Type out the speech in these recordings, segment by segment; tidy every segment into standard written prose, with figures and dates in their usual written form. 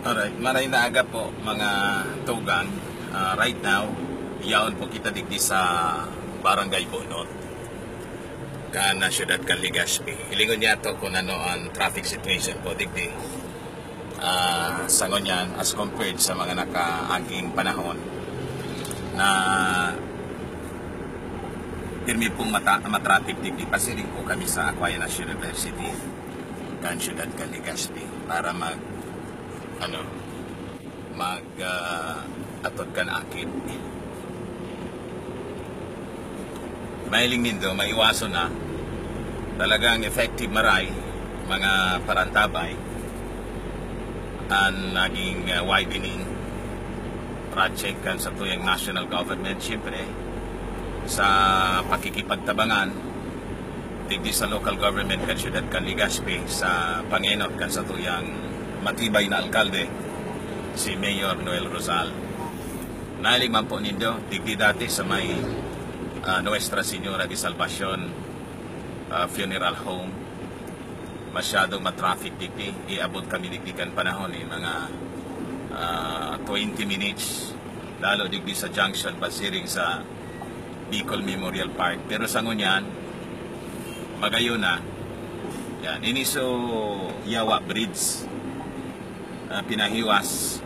Alright, maray na aga po mga tugang. Right now, iyaon po kita digdi sa Barangay Bunot, kana siyudad kan Legazpi. Ilingon niya to kung ano ang traffic situation po digdi. Sangon yan as compared sa mga nakaaging panahon na pirmi pong matraffic digdi. Pasiring po kami sa Aquinas University, kan siyudad kan Legazpi, para atod kan akit. Mailing nindo, maiwaso na talagang effective maray mga parantabay ang naging widening project kan sa tuyang national government, siyempre sa pakikipagtabangan digdi sa local government kan siyudad kan Legazpi sa pangenot kan sa tuyang matibay na alkalde si Mayor Noel Rosal. Nailing man po nindo digdi dati sa may Nuestra Señora de Salvacion Funeral Home, masyadong matraffic digdi. Iabot kami digdi kan panahon mga 20 minutes, lalo digdi sa junction pasiring sa Bicol Memorial Park. Pero sa ngunyan magayon na yan, iniso Yawa Bridge, pinahiwas.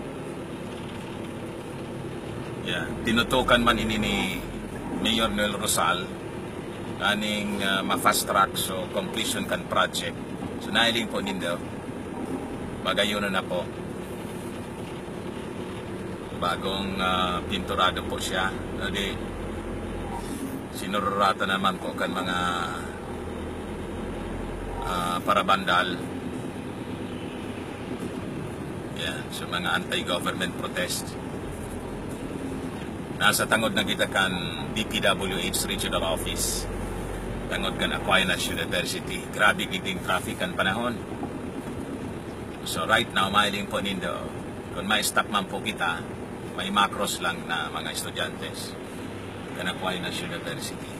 Tinutukan man ini ni Mayor Noel Rosal aning ma-fast track so completion kan project. So nailing po nindo magayon na po, bagong pinturado po siya. Di sinururata naman po kan mga parabandal yan, so mga anti-government protest. Nasa tangod na kita kan DPWH Regional Office, tangod kan Aquinas University. Grabe giting traffic kan panahon. So right now, mailing po nindo, kung may stop man po kita, may macros lang na mga estudyantes kan Aquinas University.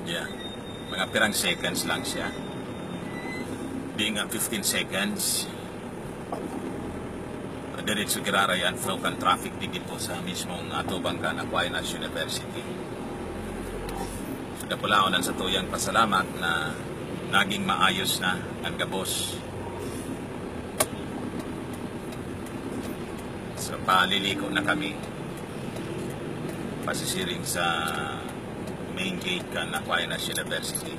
Yeah, mga pirang seconds lang siya. Di nga 15 seconds. Diretso girarayan flow kan traffic digit po sa mismong atubang kan Aquinas University. So dapulaonan sa tuyang pasalamat na naging maayos na ang gabos. So paliliko na kami pasisiring sa main gate kan Aquinas University.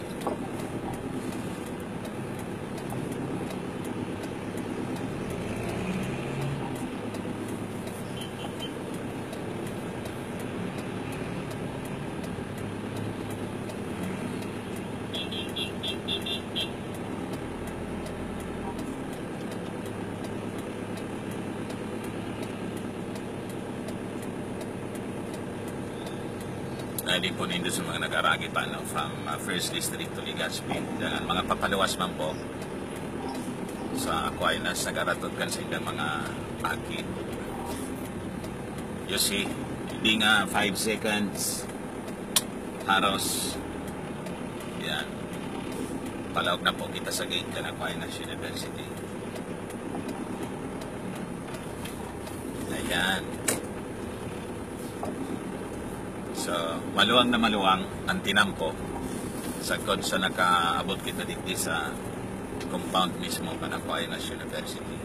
Hindi po nindo sa mga nag-aragi pa from First District to Legazpi. Yan, mga papaluwas man po sa Aquinas, nag-aratot kan sa ilang mga akit. You see, hindi nga 5 seconds haros. Yan, palawag na po kita sa gate kan Aquinas University. Ayan. So, maluwang na maluwang ang tinampo sa kod sa nakaabot kita dito sa compound mismo kan Aquinas University.